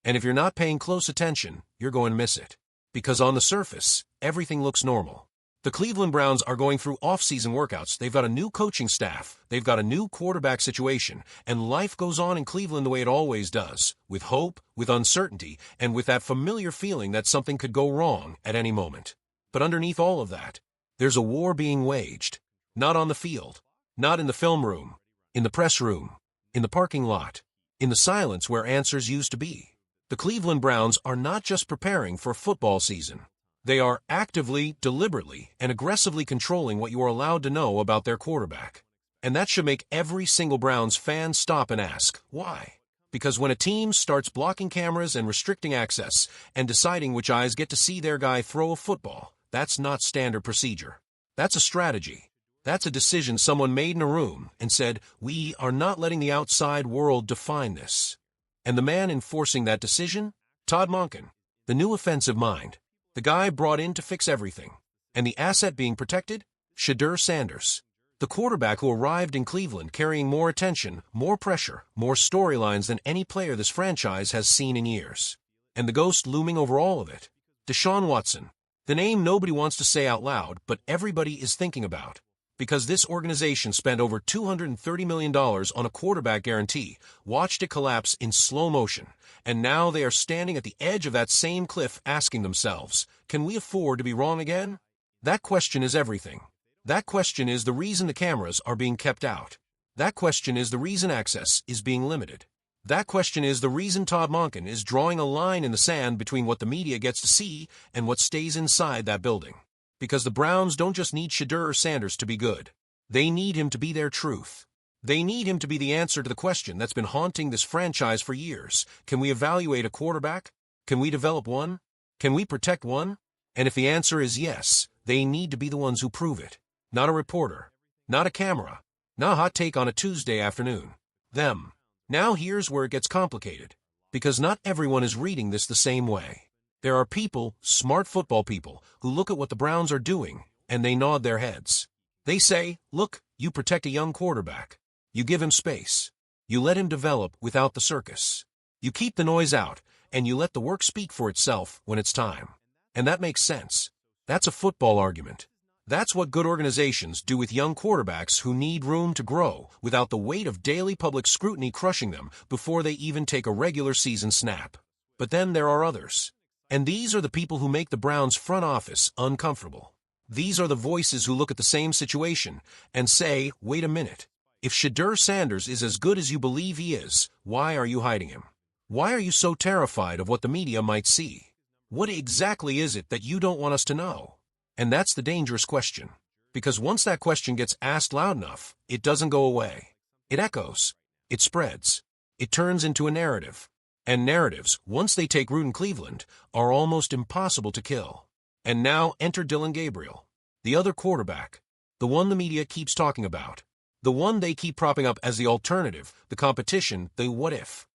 And if you're not paying close attention, you're going to miss it. Because on the surface, everything looks normal. The Cleveland Browns are going through off-season workouts. They've got a new coaching staff. They've got a new quarterback situation. And life goes on in Cleveland the way it always does, with hope, with uncertainty, and with that familiar feeling that something could go wrong at any moment. But underneath all of that, there's a war being waged. Not on the field, not in the film room, in the press room, in the parking lot, in the silence where answers used to be. The Cleveland Browns are not just preparing for football season. They are actively, deliberately, and aggressively controlling what you are allowed to know about their quarterback. And that should make every single Browns fan stop and ask, why? Because when a team starts blocking cameras and restricting access and deciding which eyes get to see their guy throw a football, that's not standard procedure. That's a strategy. That's a decision someone made in a room and said, we are not letting the outside world define this. And the man enforcing that decision? Todd Monken, the new offensive mind. The guy brought in to fix everything. And the asset being protected? Shedeur Sanders. The quarterback who arrived in Cleveland carrying more attention, more pressure, more storylines than any player this franchise has seen in years. And the ghost looming over all of it? Deshaun Watson. The name nobody wants to say out loud, but everybody is thinking about. Because this organization spent over $230 million on a quarterback guarantee, watched it collapse in slow motion, and now they are standing at the edge of that same cliff asking themselves, can we afford to be wrong again? That question is everything. That question is the reason the cameras are being kept out. That question is the reason access is being limited. That question is the reason Todd Monken is drawing a line in the sand between what the media gets to see and what stays inside that building. Because the Browns don't just need Shedeur Sanders to be good. They need him to be their truth. They need him to be the answer to the question that's been haunting this franchise for years. Can we evaluate a quarterback? Can we develop one? Can we protect one? And if the answer is yes, they need to be the ones who prove it. Not a reporter. Not a camera. Not a hot take on a Tuesday afternoon. Them. Now here's where it gets complicated. Because not everyone is reading this the same way. There are people, smart football people, who look at what the Browns are doing, and they nod their heads. They say, look, you protect a young quarterback. You give him space. You let him develop without the circus. You keep the noise out, and you let the work speak for itself when it's time. And that makes sense. That's a football argument. That's what good organizations do with young quarterbacks who need room to grow without the weight of daily public scrutiny crushing them before they even take a regular season snap. But then there are others. And these are the people who make the Browns front office uncomfortable. These are the voices who look at the same situation and say, wait a minute. If Shedeur Sanders is as good as you believe he is, why are you hiding him? Why are you so terrified of what the media might see? What exactly is it that you don't want us to know? And that's the dangerous question. Because once that question gets asked loud enough, it doesn't go away. It echoes. It spreads. It turns into a narrative. And narratives, once they take root in Cleveland, are almost impossible to kill. And now enter Dillon Gabriel, the other quarterback, the one the media keeps talking about, the one they keep propping up as the alternative, the competition, the what if.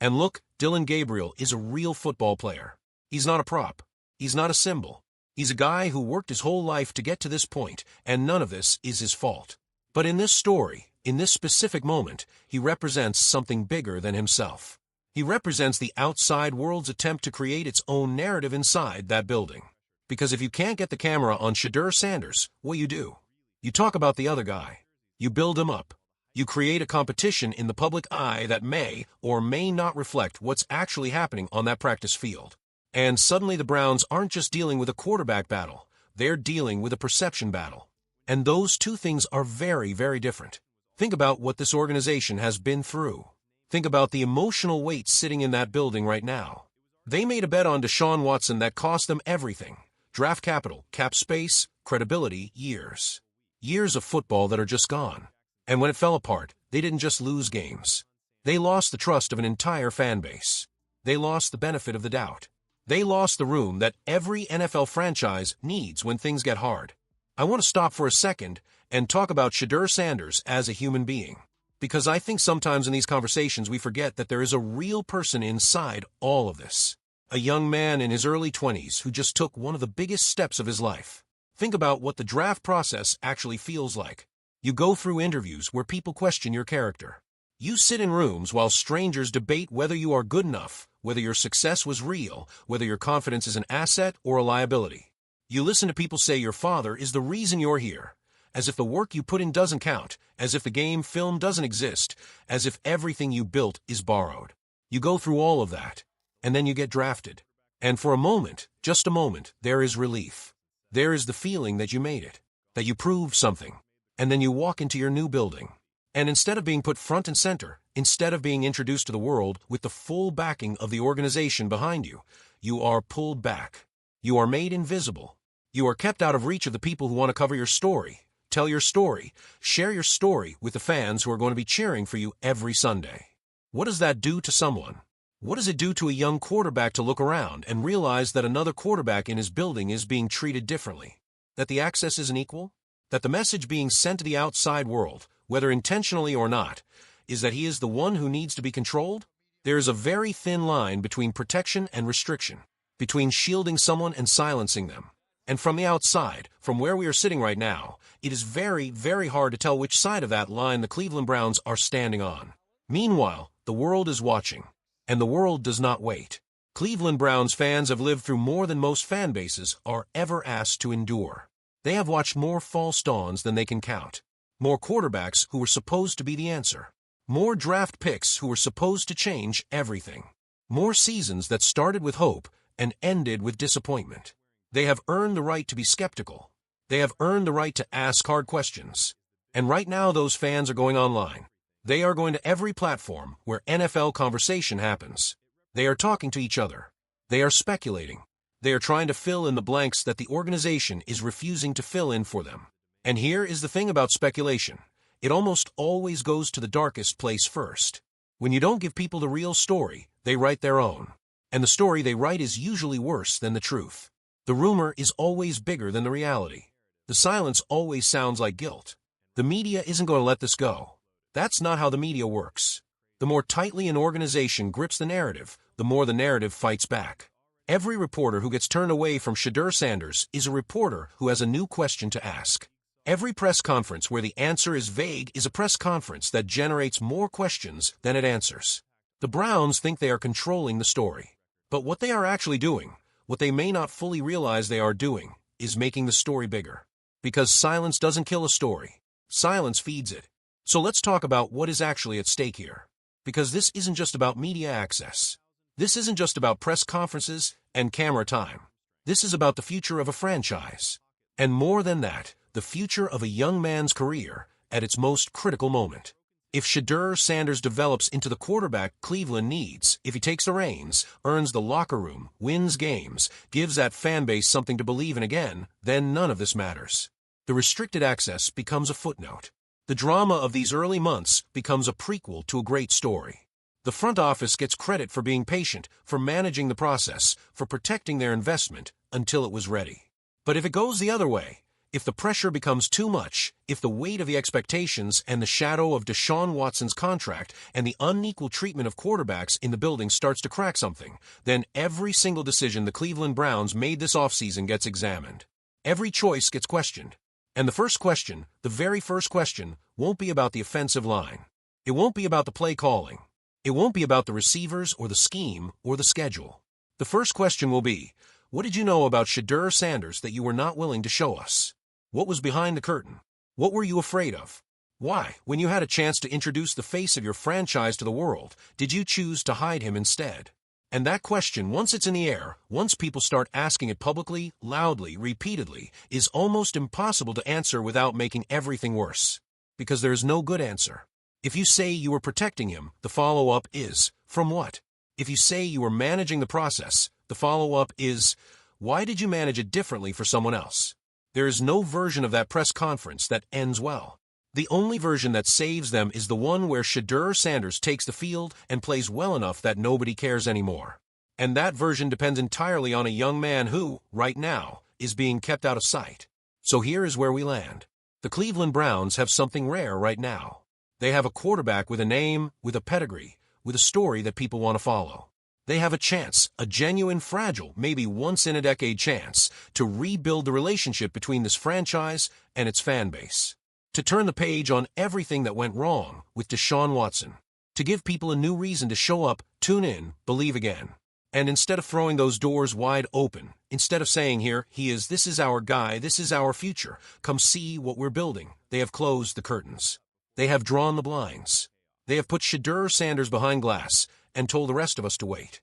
And look, Dillon Gabriel is a real football player. He's not a prop. He's not a symbol. He's a guy who worked his whole life to get to this point, and none of this is his fault. But in this story, in this specific moment, he represents something bigger than himself. He represents the outside world's attempt to create its own narrative inside that building. Because if you can't get the camera on Shedeur Sanders, what do? You talk about the other guy. You build him up. You create a competition in the public eye that may or may not reflect what's actually happening on that practice field. And suddenly the Browns aren't just dealing with a quarterback battle. They're dealing with a perception battle. And those two things are very, very different. Think about what this organization has been through. Think about the emotional weight sitting in that building right now. They made a bet on Deshaun Watson that cost them everything. Draft capital, cap space, credibility, years. Years of football that are just gone. And when it fell apart, they didn't just lose games. They lost the trust of an entire fan base. They lost the benefit of the doubt. They lost the room that every NFL franchise needs when things get hard. I want to stop for a second and talk about Shedeur Sanders as a human being. Because I think sometimes in these conversations we forget that there is a real person inside all of this. A young man in his early 20s who just took one of the biggest steps of his life. Think about what the draft process actually feels like. You go through interviews where people question your character. You sit in rooms while strangers debate whether you are good enough, whether your success was real, whether your confidence is an asset or a liability. You listen to people say your father is the reason you're here, as if the work you put in doesn't count, as if the game film doesn't exist, as if everything you built is borrowed. You go through all of that, and then you get drafted. And for a moment, just a moment, there is relief. There is the feeling that you made it, that you proved something, and then you walk into your new building. And instead of being put front and center, instead of being introduced to the world with the full backing of the organization behind you, you are pulled back. You are made invisible. You are kept out of reach of the people who want to cover your story, tell your story, share your story with the fans who are going to be cheering for you every Sunday. What does that do to someone? What does it do to a young quarterback to look around and realize that another quarterback in his building is being treated differently? That the access isn't equal? That the message being sent to the outside world, whether intentionally or not, is that he is the one who needs to be controlled? There is a very thin line between protection and restriction, between shielding someone and silencing them. And from the outside, from where we are sitting right now, it is very, very hard to tell which side of that line the Cleveland Browns are standing on. Meanwhile, the world is watching, and the world does not wait. Cleveland Browns fans have lived through more than most fan bases are ever asked to endure. They have watched more false dawns than they can count. More quarterbacks who were supposed to be the answer. More draft picks who were supposed to change everything. More seasons that started with hope and ended with disappointment. They have earned the right to be skeptical. They have earned the right to ask hard questions. And right now those fans are going online. They are going to every platform where NFL conversation happens. They are talking to each other. They are speculating. They are trying to fill in the blanks that the organization is refusing to fill in for them. And here is the thing about speculation. It almost always goes to the darkest place first. When you don't give people the real story, they write their own. And the story they write is usually worse than the truth. The rumor is always bigger than the reality. The silence always sounds like guilt. The media isn't going to let this go. That's not how the media works. The more tightly an organization grips the narrative, the more the narrative fights back. Every reporter who gets turned away from Shedeur Sanders is a reporter who has a new question to ask. Every press conference where the answer is vague is a press conference that generates more questions than it answers. The Browns think they are controlling the story. But what they are actually doing, what they may not fully realize they are doing, is making the story bigger. Because silence doesn't kill a story. Silence feeds it. So let's talk about what is actually at stake here. Because this isn't just about media access. This isn't just about press conferences and camera time. This is about the future of a franchise. And more than that, the future of a young man's career at its most critical moment. If Shedeur Sanders develops into the quarterback Cleveland needs, if he takes the reins, earns the locker room, wins games, gives that fan base something to believe in again, then none of this matters. The restricted access becomes a footnote. The drama of these early months becomes a prequel to a great story. The front office gets credit for being patient, for managing the process, for protecting their investment until it was ready. But if it goes the other way, if the pressure becomes too much, if the weight of the expectations and the shadow of Deshaun Watson's contract and the unequal treatment of quarterbacks in the building starts to crack something, then every single decision the Cleveland Browns made this offseason gets examined. Every choice gets questioned. And the first question, the very first question, won't be about the offensive line. It won't be about the play calling. It won't be about the receivers or the scheme or the schedule. The first question will be, what did you know about Shedeur Sanders that you were not willing to show us? What was behind the curtain? What were you afraid of? Why, when you had a chance to introduce the face of your franchise to the world, did you choose to hide him instead? And that question, once it's in the air, once people start asking it publicly, loudly, repeatedly, is almost impossible to answer without making everything worse. Because there is no good answer. If you say you were protecting him, the follow-up is, from what? If you say you were managing the process, the follow-up is, why did you manage it differently for someone else? There is no version of that press conference that ends well. The only version that saves them is the one where Shedeur Sanders takes the field and plays well enough that nobody cares anymore. And that version depends entirely on a young man who, right now, is being kept out of sight. So here is where we land. The Cleveland Browns have something rare right now. They have a quarterback with a name, with a pedigree, with a story that people want to follow. They have a chance, a genuine, fragile, maybe once-in-a-decade chance, to rebuild the relationship between this franchise and its fan base. To turn the page on everything that went wrong with Deshaun Watson. to give people a new reason to show up, tune in, believe again. And instead of throwing those doors wide open, instead of saying here, this is our guy, this is our future, come see what we're building, they have closed the curtains. They have drawn the blinds. They have put Shedeur Sanders behind glass and told the rest of us to wait.